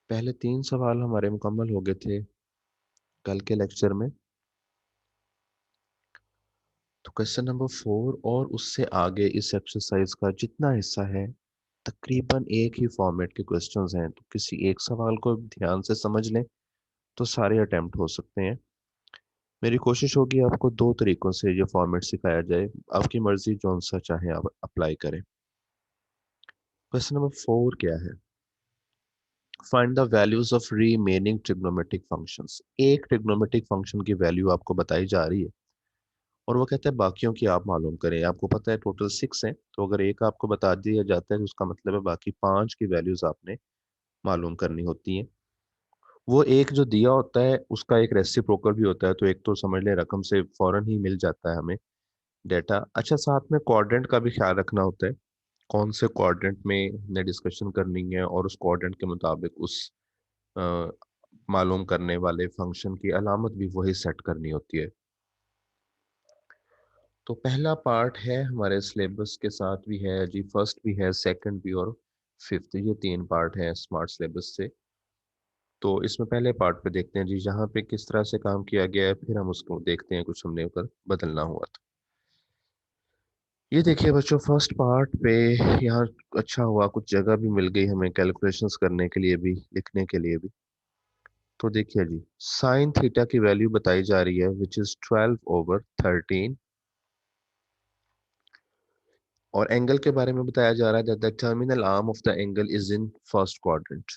पहले 3 सवाल हमारे मुकम्मल हो गए थे कल के लेक्चर में। तो क्वेश्चन नंबर 4 और उससे आगे इस एक्सरसाइज का जितना हिस्सा है तकरीबन एक ही फॉर्मेट के क्वेश्चंस हैं, तो किसी एक सवाल को ध्यान से समझ लें तो सारे अटेम्प्ट हो सकते हैं। मेरी कोशिश होगी आपको 2 तरीकों से ये फॉर्मेट सिखाया जाए, आपकी मर्जी जौन सा चाहे आप अप्लाई करें। क्वेश्चन नंबर 4 क्या है? Find the values of remaining trigonometric functions. एक ट्रिग्नोमेट्रिक फंक्शन की वैल्यू आपको बताई जा रही है और वो कहता है बाकियों की आप मालूम करें। आपको पता है टोटल 6 हैं, तो अगर एक आपको बता दिया जाता है तो उसका मतलब है बाकी 5 की वैल्यूज आपने मालूम करनी होती हैं। वो एक जो दिया होता है उसका एक रेसिप्रोकल भी होता है, तो एक तो समझ लें रकम से फौरन ही मिल जाता है हमें डेटा। अच्छा, साथ में क्वाड्रेंट का भी ख्याल रखना होता है, कौन से क्वाड्रेंट में हमने डिस्कशन करनी है और उस क्वाड्रेंट के मुताबिक उस अ, मालूम करने वाले फंक्शन की अलामत भी वही सेट करनी होती है। तो पहला पार्ट है हमारे सिलेबस के साथ भी है जी, फर्स्ट भी है, सेकंड भी और फिफ्थ, ये 3 पार्ट है स्मार्ट सिलेबस से। तो इसमें पहले पार्ट पे देखते हैं जी यहाँ पे किस तरह से काम किया गया है, फिर हम उसको देखते हैं कुछ हमने ऊपर बदलना हुआ तो। ये देखिए बच्चों, फर्स्ट पार्ट पे यहाँ अच्छा हुआ कुछ जगह भी मिल गई हमें कैलकुलेशंस करने के लिए भी, लिखने के लिए भी। तो देखिए जी, साइन थीटा की वैल्यू बताई जा रही है विच इज 12/13, और एंगल के बारे में बताया जा रहा है that the terminal arm of the angle is in first quadrant.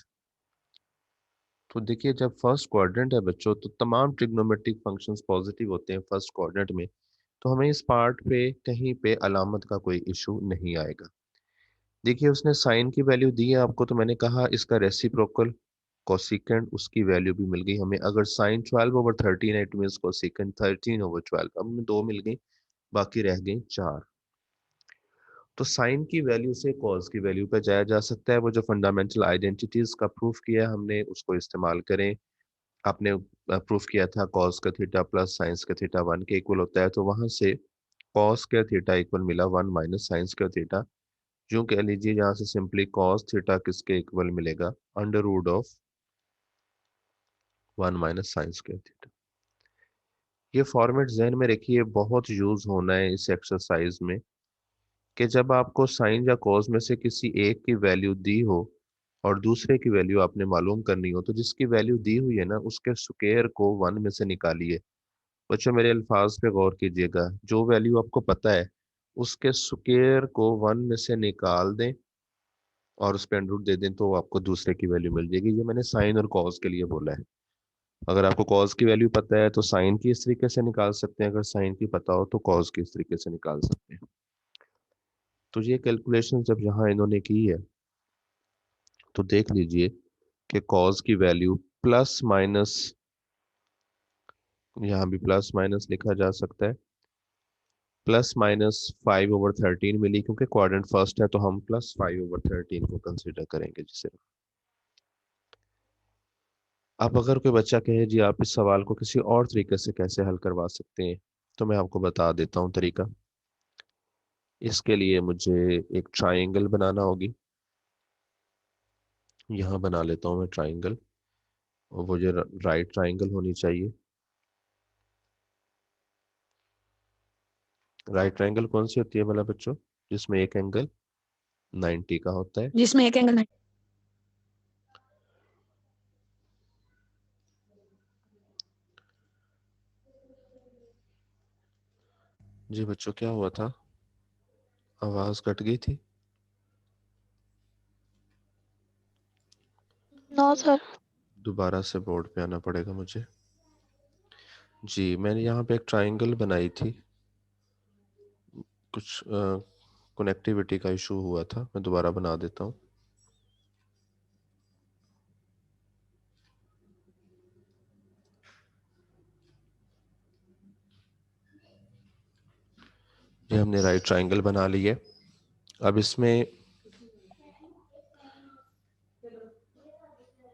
तो देखिए जब फर्स्ट क्वाड्रेंट है बच्चों तो तमाम ट्रिग्नोमेट्रिक फंक्शंस पॉजिटिव होते हैं फर्स्ट क्वाड्रेंट में, तो हमें इस पार्ट पे कहीं पे अलामत का कोई इशू नहीं आएगा। देखिए उसने साइन की वैल्यू दी है आपको, तो मैंने कहा इसका रेसिप्रोकल कोसिकेंड उसकी वैल्यू भी मिल गई हमें। अगर साइन 12/13 है इट मीन कोसिकेंड 13/12, अब हमें 2 मिल गई, बाकी रह गई 4। तो साइन की वैल्यू से कॉस की वैल्यू पे जाया जा सकता है। वो जो फंडामेंटल आइडेंटिटीज का प्रूफ किया हमने उसको इस्तेमाल करें। आपने प्रूफ किया था कॉस का थीटा प्लस साइंस का थीटा 1 के इक्वल होता है, तो वहां से कॉस का थीटा इक्वल मिला 1 माइनस साइंस का थीटा। यूं कह लीजिए यहाँ से सिंपली कॉस थीटा किसके इक्वल मिलेगा, under root of 1 minus sine का थीटा। ये फॉर्मेट जहन में रखिए, बहुत यूज होना है इस एक्सरसाइज में, कि जब आपको साइन या कॉस में से किसी एक की वैल्यू दी हो और दूसरे की वैल्यू आपने मालूम करनी हो, तो जिसकी वैल्यू दी हुई है ना उसके स्क्वायर को 1 में से निकालिए। बच्चों मेरे अल्फाज पे गौर कीजिएगा, जो वैल्यू आपको पता है उसके स्क्वायर को 1 में से निकाल दें और उस पे अंडर रूट दे दें, तो आपको दूसरे की वैल्यू मिल जाएगी। ये मैंने साइन और कॉस के लिए बोला है। अगर आपको कॉस की वैल्यू पता है तो साइन की इस तरीके से निकाल सकते हैं, अगर साइन की पता हो तो कॉस की इस तरीके से निकाल सकते हैं। तो ये कैलकुलेशन जब यहाँ इन्होंने की है तो देख लीजिए कि कॉस की वैल्यू प्लस माइनस, यहाँ भी प्लस माइनस लिखा जा सकता है, +5/13 मिली, क्योंकि क्वाड्रेंट फर्स्ट है तो हम +5/13 को कंसिडर करेंगे जिसे। अब अगर कोई बच्चा कहे जी आप इस सवाल को किसी और तरीके से कैसे हल करवा सकते हैं, तो मैं आपको बता देता हूँ तरीका। इसके लिए मुझे एक ट्राइंगल बनाना होगी। यहाँ बना लेता हूँ मैं ट्राइंगल, और वो जो राइट ट्राइंगल होनी चाहिए। राइट ट्राइंगल कौन सी होती है भला बच्चों, जिसमें एक एंगल 90 का होता है। जिसमें एक एंगल जी बच्चों क्या हुआ था, आवाज कट गई थी। No sir. दोबारा से बोर्ड पे आना पड़ेगा मुझे। जी मैंने यहाँ पे एक ट्राइंगल बनाई थी, कुछ कनेक्टिविटी का इशू हुआ था, मैं दोबारा बना देता हूँ। ये हमने राइट ट्राइंगल बना ली है। अब इसमें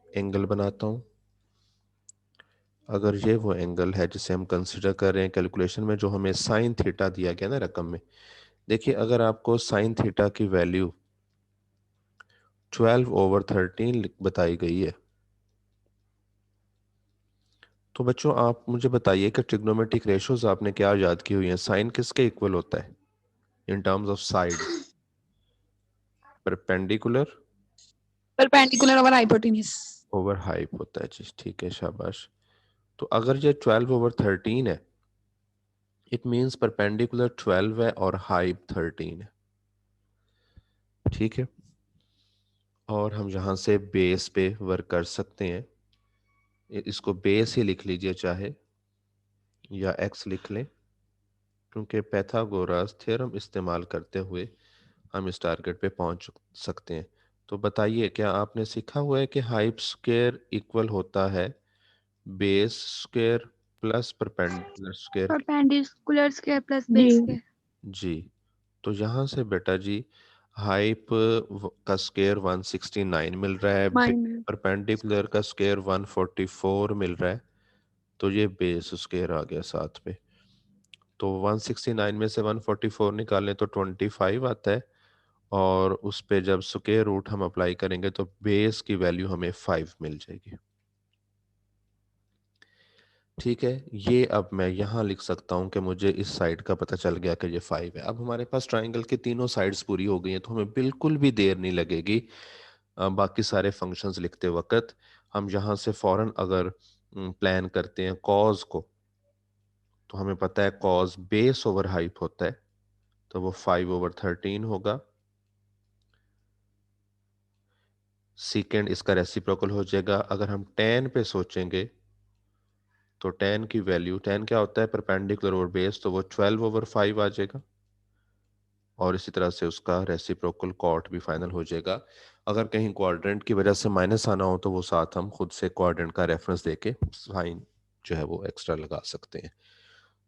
एंगल बनाता हूँ। अगर ये वो एंगल है जिसे हम कंसिडर कर रहे हैं कैलकुलेशन में, जो हमें साइन थीटा दिया गया ना रकम में, देखिए अगर आपको साइन थीटा की वैल्यू 12/13 बताई गई है, तो बच्चों आप मुझे बताइए कि ट्रिग्नोमेट्रिक रेशोज आपने क्या याद की हुई हैं? साइन किसके इक्वल होता है in terms of sides? Perpendicular perpendicular over hypotenuse. Over hype होता है जी, ठीक है, शाबाश। तो अगर ये 12/13 है, इट मींस परपेंडिकुलर 12 है और हाइप 13 है, ठीक है। और हम यहाँ से बेस पे वर्क कर सकते हैं, इसको बेस ही लिख लीजिए चाहे, या एक्स लिख लें, क्योंकि पैथागोरस थ्योरम इस्तेमाल करते हुए हम इस टारगेट पे पहुंच सकते हैं। तो बताइए, क्या आपने सीखा हुआ है कि हाइप स्क्वायर इक्वल होता है base square plus perpendicular square? Perpendicular square plus जी बेस स्क्वायर। जी, तो यहाँ से बेटा जी हाइप का स्क्वायर 169 मिल रहा है, माइनस परपेंडिकुलर का स्क्वायर 144 मिल रहा है, तो ये बेस स्क्वायर आ गया साथ में। तो 169 में से 144 निकालें तो 25 आता है, और उस पे जब स्क्वायर रूट हम अप्लाई करेंगे तो बेस की वैल्यू हमें 5 मिल जाएगी, ठीक है। ये अब मैं यहाँ लिख सकता हूँ कि मुझे इस साइड का पता चल गया कि ये 5 है। अब हमारे पास ट्राइंगल की तीनों साइड्स पूरी हो गई हैं, तो हमें बिल्कुल भी देर नहीं लगेगी बाकी सारे फंक्शंस लिखते वक्त। हम यहाँ से फौरन अगर प्लान करते हैं कॉज को, तो हमें पता है कॉज बेस ओवर हाइप होता है, तो वो 5/13 होगा। सीकेंड इसका रेसिप्रोकल हो जाएगा। अगर हम टेन पे सोचेंगे तो टेन की वैल्यू, टेन क्या होता है परपेंडिकुलर ओवर बेस, तो वो 12/5 आ जाएगा, और इसी तरह से उसका रेसिप्रोकल कॉट भी फाइनल हो जाएगा। अगर कहीं क्वाड्रेंट की वजह से माइनस आना हो तो वो साथ हम खुद से क्वाड्रेंट का रेफरेंस देके साइन जो है वो एक्स्ट्रा लगा सकते हैं।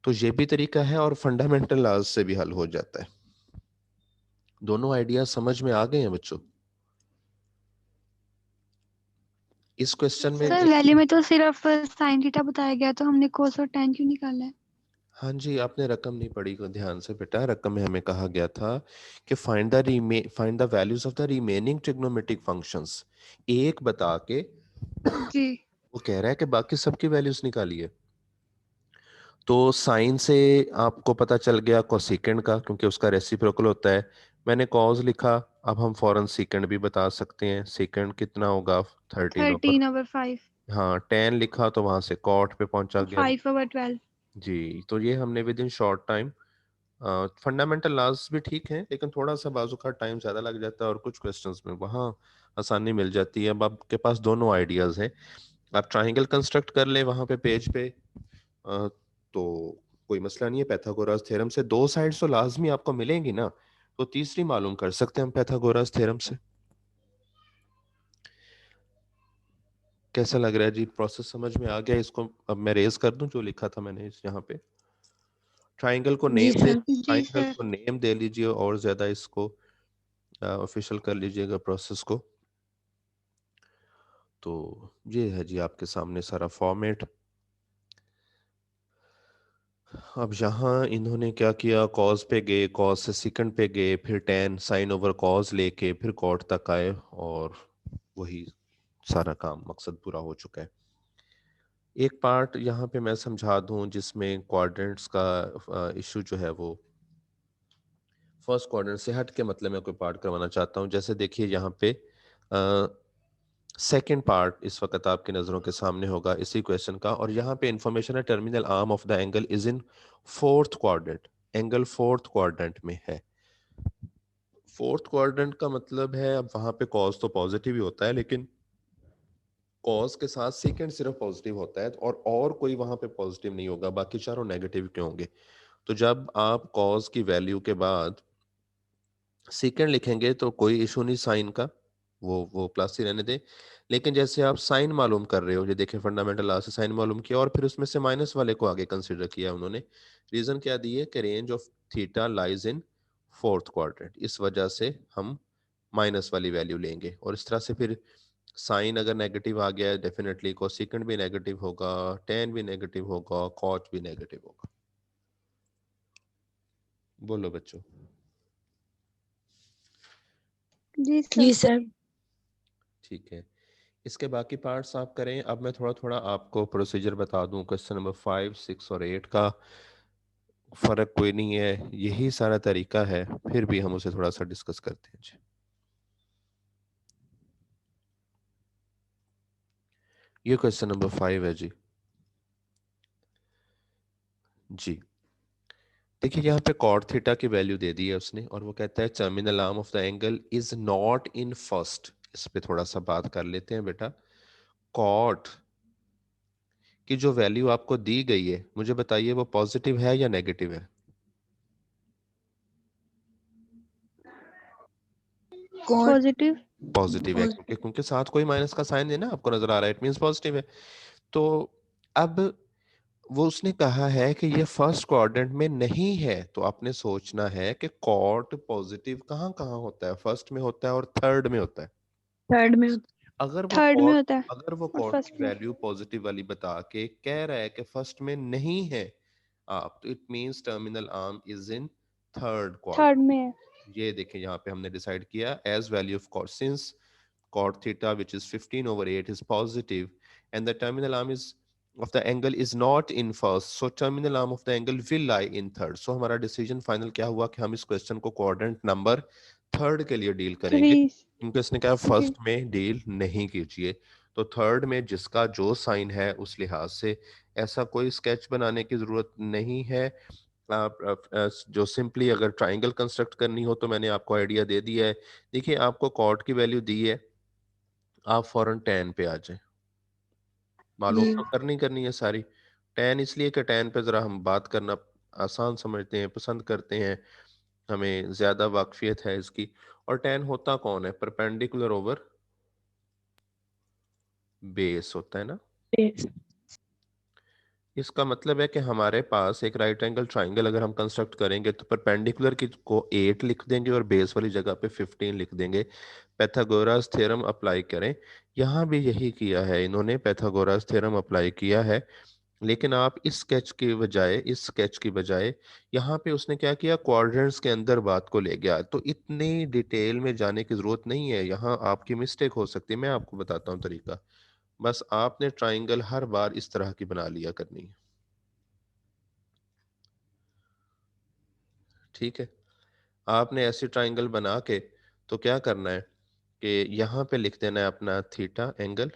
तो ये भी तरीका है, और फंडामेंटल लॉज से भी हल हो जाता है। दोनों आइडिया समझ में आ गए हैं बच्चों? इस क्वेश्चन में सर वैल्यू में तो सिर्फ साइन थीटा बताया गया, तो हमने कोस और tan क्यों निकाला है? हाँ जी, आपने रकम नहीं पढ़ी को ध्यान से बेटा। रकम में हमें कहा गया था कि find the values of the remaining trigonometric functions, एक बता के जी वो कह रहा है कि बाकी सबकी वैल्यूज निकालिए। तो साइन से आपको पता चल गया कोसेकेंड का, क्योंकि उसका रेसिप्रोकल होता है। मैंने कॉज लिखा, अब हम फॉरन सेकेंड भी बता सकते हैं। सेकेंड कितना होगा 13/। 13/5। हाँ, टेन लिखा तो वहां से कॉट पे पहुंचा गया। 5/12। जी, तो ये हमने within short time, fundamental laws भी ठीक है, लेकिन थोड़ा सा बाजू का टाइम ज़्यादा लग जाता है, और कुछ क्वेश्चंस में वहाँ आसानी मिल जाती है। अब आपके पास दोनों आइडियाज़ हैं, आप ट्राइंगल कंस्ट्रक्ट कर ले वहाँ पे पेज पे, तो कोई मसला नहीं है। पैथागोरस थ्योरम से दो साइड्स तो लाजमी आपको मिलेंगी ना, तो तीसरी मालूम कर सकते हैं हम पैथागोरस थ्योरम से। कैसा लग रहा है जी? प्रोसेस समझ में आ गया? इसको अब मैं रेज कर दूं जो लिखा था मैंने इस यहाँ पे। ट्राइंगल को जी नेम दे, सर। जी ट्राइंगल सर। को नेम दे लीजिए, और ज्यादा इसको ऑफिशियल कर लीजिएगा प्रोसेस को। तो ये है जी आपके सामने सारा फॉर्मेट। अब यहाँ इन्होंने क्या किया, कॉज पे गए, कॉज से सेकंड पे गए, फिर टेन साइन ओवर कॉज लेके फिर कॉट तक आए, और वही सारा काम मकसद पूरा हो चुका है। एक पार्ट यहाँ पे मैं समझा दूं जिसमें क्वाड्रेंट्स का इशू जो है वो फर्स्ट क्वाड्रेंट से हट के, मतलब मैं कोई पार्ट करवाना चाहता हूँ। जैसे देखिए यहाँ पे सेकंड पार्ट इस वक्त आपकी नज़रों के सामने होगा इसी क्वेश्चन का, और यहाँ पे इंफॉर्मेशन है terminal arm of the angle is in fourth quadrant. Angle fourth quadrant में है। फोर्थ क्वाड्रेंट का मतलब है, अब वहां पे कॉस तो पॉजिटिव ही होता है, लेकिन कॉस के साथ सेकंड सिर्फ पॉजिटिव होता है, और कोई वहां पे पॉजिटिव नहीं होगा, बाकी चारों नेगेटिव क्यों होंगे? तो जब आप कॉस की वैल्यू के बाद सेकंड लिखेंगे तो कोई इशू नहीं साइन का, वो प्लस ही रहने दे। लेकिन जैसे आप साइन मालूम कर रहे हो, ये देखें फंडामेंटल लॉ से साइन मालूम किया, और फिर उसमें से माइनस वाले को आगे कंसीडर किया उन्होंने। रीजन क्या दिए कि range of theta lies in fourth quadrant, इस वजह से हम माइनस वाली वैल्यू लेंगे। और इस तरह से फिर साइन अगर नेगेटिव आ गया, डेफिनेटली कोसेकेंड भी नेगेटिव होगा, टेन भी नेगेटिव होगा, कॉट भी नेगेटिव होगा। बोलो बच्चों। जी जी सर। सर। ठीक है, इसके बाकी पार्ट्स आप करें। अब मैं थोड़ा थोड़ा आपको प्रोसीजर बता दूं। क्वेश्चन नंबर 5, 6 और 8 का फर्क कोई नहीं है, यही सारा तरीका है, फिर भी हम उसे थोड़ा सा डिस्कस करते हैं जी। ये क्वेश्चन नंबर 5 है जी। जी देखिए यहाँ पे कॉट थीटा की वैल्यू दे दी है उसने, और वो कहता है terminal arm of the angle is not in first. इस पे थोड़ा सा बात कर लेते हैं बेटा। कॉट की जो वैल्यू आपको दी गई है, मुझे बताइए वो पॉजिटिव है या नेगेटिव है? पॉजिटिव। पॉजिटिव है, क्योंकि क्योंकि साथ कोई माइनस का साइन है ना, आपको नजर आ रहा है, इट मींस पॉजिटिव है। तो अब वो उसने कहा है कि ये फर्स्ट क्वाड्रेंट में नहीं है, तो आपने सोचना है कि कॉट पॉजिटिव कहाँ कहाँ होता है, फर्स्ट में होता है और थर्ड में होता है। थर्ड में। अगर वो थर्ड में कॉट होता है अगर वो और कॉट की फर्स्ट में। वैल्यू पॉजिटिव वाली बता के कह रहा है कि फर्स्ट में नहीं है आप, तो it means terminal arm is in third third quadrant. में है। ये देखें यहाँ पे हमने डिसाइड किया as value of cot, since cot theta which is 15/8 is positive and the terminal arm is of the angle is not in first, so terminal arm of the angle will lie in third. So हमारा decision final क्या हुआ कि हम इस question को quadrant number third के लिए deal three. करेंगे, क्योंकि इसने कहा जी। फर्स्ट में डील नहीं कीजिए। तो थर्ड में जिसका जो साइन है उस लिहाज से ऐसा कोई स्केच बनाने की जरूरत नहीं है। जो सिंपली अगर ट्राइंगल कंस्ट्रक्ट करनी हो तो मैंने आपको आइडिया दे दिया है। देखिए आपको कॉट की वैल्यू दी है, आप फौरन टेन पे आ जाए। मालूम जी। तो करनी करनी है सारी। टेन इसलिए कि टेन पे ज़रा हम बात करना आसान समझते हैं, पसंद करते हैं, हमें ज़्यादा वाकफियत है इसकी। और टेन होता कौन है? परपेंडिकुलर ओवर बेस होता है ना। Yes। इसका मतलब है कि हमारे पास एक राइट एंगल ट्राइंगल अगर हम कंस्ट्रक्ट करेंगे तो परपेंडिकुलर की को 8 लिख देंगे और बेस वाली जगह पे 15 लिख देंगे। पैथागोरस थ्योरम अप्लाई करें। यहाँ भी यही किया है इन्होंने, पैथागोरस थ्योरम अप्लाई किया है। लेकिन आप इस स्केच की बजाय यहाँ पे उसने क्या किया, क्वाड्रेंट्स के अंदर बात को ले गया। तो इतनी डिटेल में जाने की जरूरत नहीं है, यहाँ आपकी मिस्टेक हो सकती है। मैं आपको बताता हूँ तरीका। बस आपने ट्राइंगल हर बार इस तरह की बना लिया करनी है, ठीक है। आपने ऐसी ट्राइंगल बना के तो क्या करना है कि यहाँ पे लिख देना है अपना थीटा एंगल,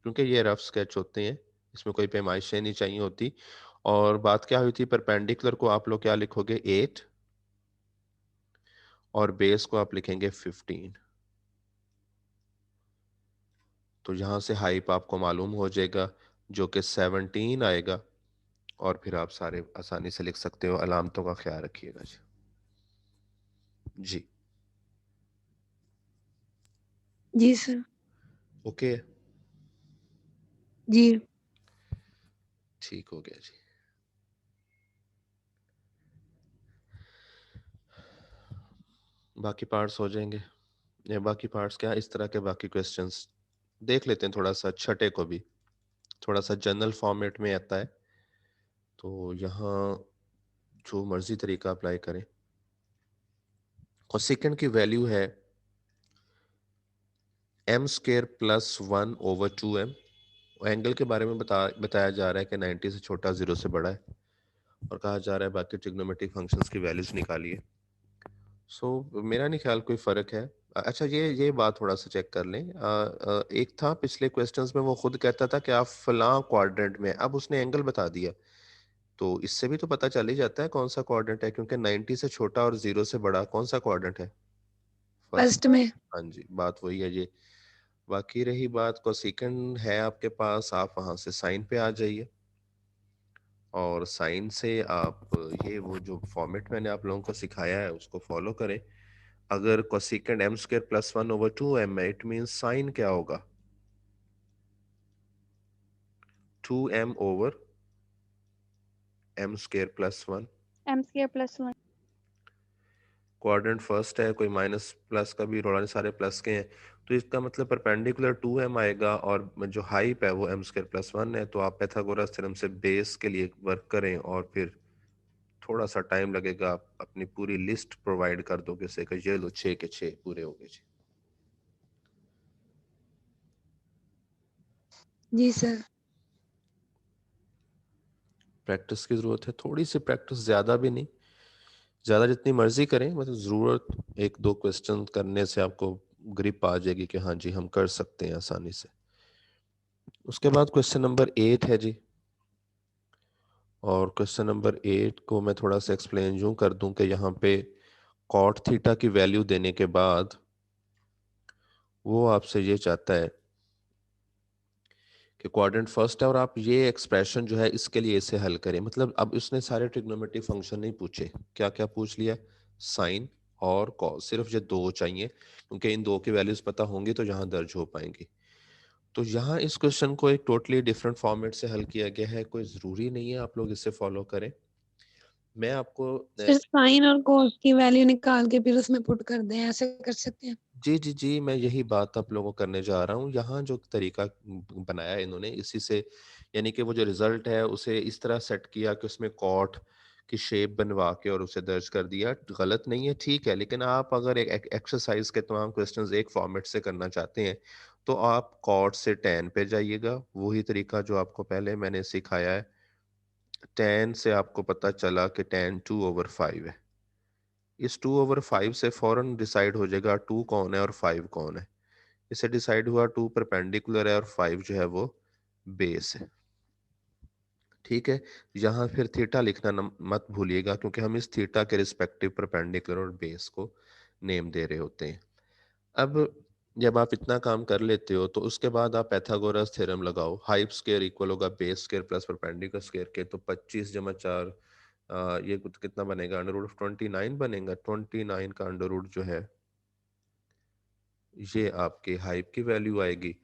क्योंकि ये रफ स्केच होते हैं, इसमें कोई पैमाइशें नहीं चाहिए होती। और बात क्या हुई थी, परपेंडिकुलर को आप लोग क्या लिखोगे, 8, और बेस को आप लिखेंगे 15। तो यहाँ से हाइप आपको मालूम हो जाएगा जो कि 17 आएगा। और फिर आप सारे आसानी से लिख सकते हो। अलामतों का ख्याल रखिएगा जी। जी जी सर। ओके, जी। ठीक हो गया जी। बाकी पार्ट्स हो जाएंगे। ये बाकी पार्ट्स क्या, इस तरह के बाकी क्वेश्चंस देख लेते हैं। थोड़ा सा छठे को भी थोड़ा सा जनरल फॉर्मेट में आता है, तो यहाँ जो मर्जी तरीका अप्लाई करें। कोसेकेंड की वैल्यू है m² + 1/2m। एंगल के बारे में बताया जा रहा है कि 90 से छोटा, 0 से बड़ा है, और कहा जा रहा है बाकी ट्रिग्नोमेट्रिक फंक्शंस की वैल्यूज निकालिए। सो मेरा नहीं ख्याल कोई फर्क है। अच्छा ये बात थोड़ा सा चेक कर लें। एक था पिछले क्वेश्चंस में वो खुद कहता था कि आप फलां क्वाड्रेंट में, अब उसने एंगल बता दिया। तो इससे भी तो पता चल ही जाता है कौन सा क्वाड्रेंट है, क्योंकि 90 से छोटा और 0 से बड़ा कौन सा क्वाड्रेंट है? फर्स्ट। फर्स्ट में। हाँ जी, बात वही है जी। बाकी रही बात कोसेकंड है आपके पास, आप वहां से साइन पे आ जाइए, और साइन से आप ये वो जो फॉर्मेट मैंने आप लोगों को सिखाया है उसको फॉलो करें। अगर कोसेकेंड m² + 1/2m है, इट मीन साइन क्या होगा, 2m/m² + 1। m²+1। क्वाड्रेंट फर्स्ट है, कोई माइनस प्लस का भी रोला नहीं, सारे प्लस के हैं। तो इसका मतलब परपेंडिकुलर 2m आएगा, और जो हाइप है वो m²+1 है। तो आप पैथागोरस थ्योरम से बेस के लिए वर्क करें, और फिर थोड़ा सा टाइम लगेगा, आप अपनी पूरी लिस्ट प्रोवाइड कर दोगे से कि ये लो 6 के 6 पूरे हो गए जी। जी सर। प्रैक्टिस की जरूरत है, थोड़ी सी प्रैक्टिस, ज्यादा भी नहीं, ज्यादा जितनी मर्जी करें, मतलब जरूरत एक दो क्वेश्चन करने से आपको ग्रिप आ जाएगी कि हाँ जी हम कर सकते हैं आसानी से। उसके बाद क्वेश्चन नंबर 8 है जी। और क्वेश्चन नंबर 8 को मैं थोड़ा सा एक्सप्लेन यूं कर दूं कि यहाँ पे कॉट थीटा की वैल्यू देने के बाद वो आपसे ये चाहता है कि क्वाड्रेंट फर्स्ट है और आप ये एक्सप्रेशन जो है इसके लिए इसे हल करें। मतलब अब उसने सारे ट्रिग्नोमेट्रिक फंक्शन नहीं पूछे, क्या क्या पूछ लिया, साइन और कॉस, सिर्फ ये दो चाहिए क्योंकि इन दो की वैल्यूज पता होंगी तो यहाँ दर्ज हो पाएंगी। तो यहाँ इस क्वेश्चन को एक टोटली डिफरेंट फॉर्मेट से हल किया गया है, कोई जरूरी नहीं है आप लोग इसे फॉलो करें। मैं आपको सर साइन और कॉस की वैल्यू निकाल के फिर उसमें पुट कर दें, ऐसे कर सकते हैं? जी जी जी, मैं यही बात आप लोगों को करने जा रहा हूँ। यहाँ जो तरीका बनाया है इन्होंने इसी से, यानी कि वो जो रिजल्ट है उसे इस तरह सेट किया कि उसमें कॉट की शेप बनवा के और उसे दर्ज कर दिया। गलत नहीं है, ठीक है, लेकिन आप अगर एक एक्सरसाइज के तमाम क्वेश्चंस एक फॉर्मेट से करना चाहते हैं तो आप कॉट से टैन पे जाइएगा, वही तरीका जो आपको पहले मैंने सिखाया है। टैन से आपको पता चला कि टैन 2/5 है, इस 2/5 से फौरन डिसाइड हो जाएगा टू कौन है और 5 कौन है। इसे डिसाइड हुआ टू परपेंडिकुलर है और 5 जो है वो बेस है। ठीक है, यहाँ फिर थीटा लिखना मत भूलिएगा क्योंकि हम इस थीटा के रिस्पेक्टिव परपेंडिकुलर और बेस को नेम दे रहे होते हैं। अब जब आप इतना काम कर लेते हो तो उसके बाद आप पैथागोरस थ्योरम लगाओ, हाइप स्क्वायर इक्वल होगा base square plus perpendicular square के, तो 25 × 4 ये कितना बनेगा, √29 बनेगा। 29 का अंडर रूट जो है ये आपके हाइप की वैल्यू आएगी।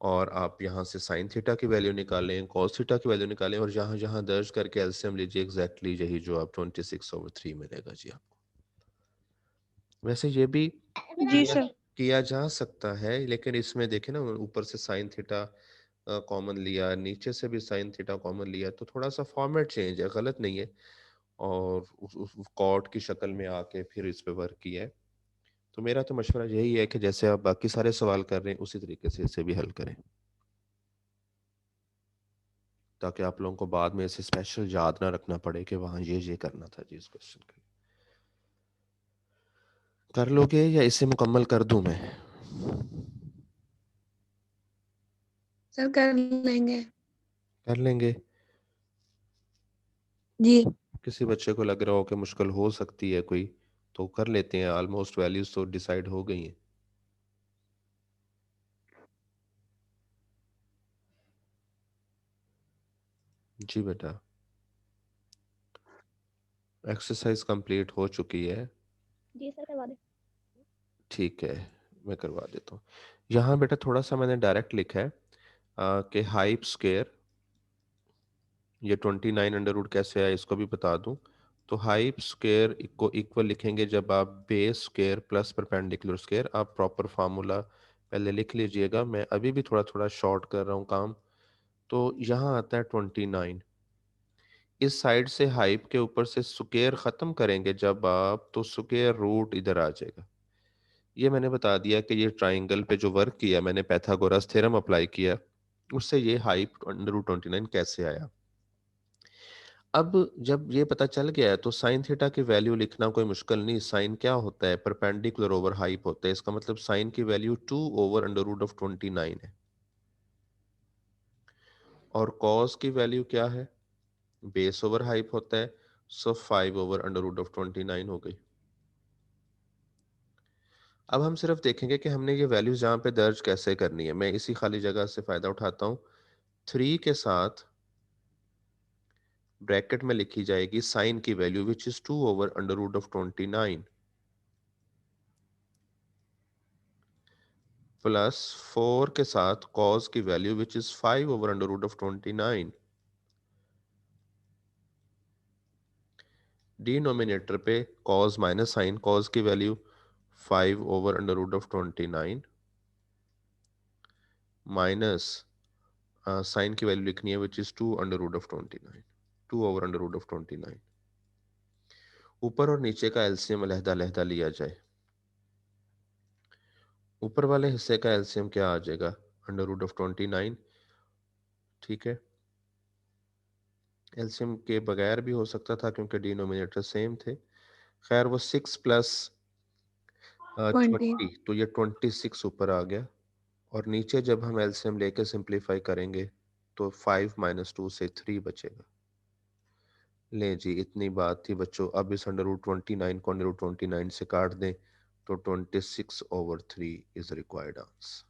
और आप यहाँ से साइन थीटा की वैल्यू निकालें, कॉस थीटा की वैल्यू निकालें और जहाँ जहाँ दर्ज करके एलसीएम लीजिए, एग्जैक्टली यही जो आप 26/3 मिलेगा जी आपको। वैसे ये भी जी किया सर। किया जा सकता है, लेकिन इसमें देखें ना, ऊपर से साइन थीटा कॉमन लिया, नीचे से भी साइन थीटा कॉमन लिया, तो थोड़ा सा फॉर्मेट चेंज है, गलत नहीं है। और उस कॉर्ड की शक्ल में आके फिर इस पे वर्क किया है। तो मेरा तो मशवरा यही है कि जैसे आप बाकी सारे सवाल कर रहे हैं उसी तरीके से इसे भी हल करें, ताकि आप लोगों को बाद में इसे स्पेशल याद ना रखना पड़े कि वहां ये करना था जी इस क्वेश्चन के। कर लोगे या इसे मुकम्मल कर दूं मैं? सर कर लेंगे। कर लेंगे। जी। किसी बच्चे को लग रहा हो कि मुश्किल हो सकती है कोई, तो कर लेते हैं, ऑलमोस्ट वैल्यूज तो डिसाइड हो गई हैं। जी बेटा, एक्सरसाइज कंप्लीट हो चुकी है। जी सर करवा दे। ठीक है, मैं करवा देता हूँ। यहाँ बेटा थोड़ा सा मैंने डायरेक्ट लिखा है कि हाइप स्क्वायर, ये 29 अंडर रूट कैसे आया इसको भी बता दूं। तो हाइप स्क्वायर को इक्वल लिखेंगे जब आप base square plus perpendicular square, आप प्रॉपर फार्मूला पहले लिख लीजिएगा, मैं अभी भी थोड़ा थोड़ा शॉर्ट कर रहा हूँ काम। तो यहाँ आता है 29, इस साइड से हाइप के ऊपर से स्क्वायर खत्म करेंगे जब आप, तो स्क्वायर रूट इधर आ जाएगा। ये मैंने बता दिया कि ये ट्राइंगल पे जो वर्क किया मैंने, पैथागोरस थ्योरम अप्लाई किया, उससे ये हाइप √29 कैसे आया। अब जब ये पता चल गया है तो साइन थीटा की वैल्यू लिखना कोई मुश्किल नहीं। साइन क्या होता है, परपेंडिकुलर ओवर हाइप होता है, इसका मतलब साइन की वैल्यू 2/√29 है। और कॉस की वैल्यू क्या है, बेस ओवर हाइप होता है, सो 5/√29 हो गई। अब हम सिर्फ देखेंगे कि हमने ये वैल्यूज जहां पे दर्ज कैसे करनी है। मैं इसी खाली जगह से फायदा उठाता हूँ। 3 के साथ ब्रैकेट में लिखी जाएगी साइन की वैल्यू विच इज 2/√29 प्लस 4 के साथ कॉस की वैल्यू विच इज 5/√29। डिनोमिनेटर पे कॉस माइनस साइन, कॉस की वैल्यू 5/√29 माइनस साइन की वैल्यू लिखनी है विच इज 2/√29, 2/√29। ऊपर और नीचे का एलसीएम अलहदा अलहदा लिया जाए। ऊपर वाले हिस्से का एलसीएम क्या आ जाएगा, √29 ठीक है, एलसीएम के बगैर भी हो सकता था क्योंकि डिनोमिनेटर सेम थे। खैर वो 6 प्लस 20। 20, तो ये 26 ऊपर आ गया। और नीचे जब हम एलसीएम लेके सिंप्लीफाई करेंगे तो 5 - 2 से 3 बचेगा। ले जी, इतनी बात थी बच्चों। अब इस √29 को √29 से काट दें तो 26/3 इज रिक्वायर्ड आंसर।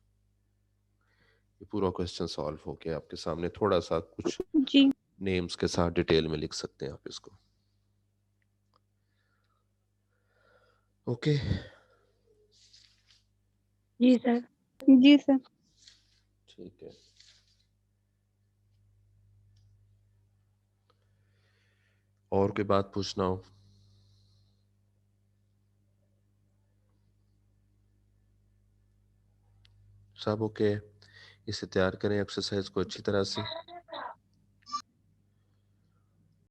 ये पूरा क्वेश्चन सॉल्व हो गया आपके सामने। थोड़ा सा कुछ जी। नेम्स के साथ डिटेल में लिख सकते हैं आप इसको। ओके। जी सर। जी सर। ठीक है, और कोई बात पूछना हो? सब ओके? इसे तैयार करें एक्सरसाइज को अच्छी तरह से।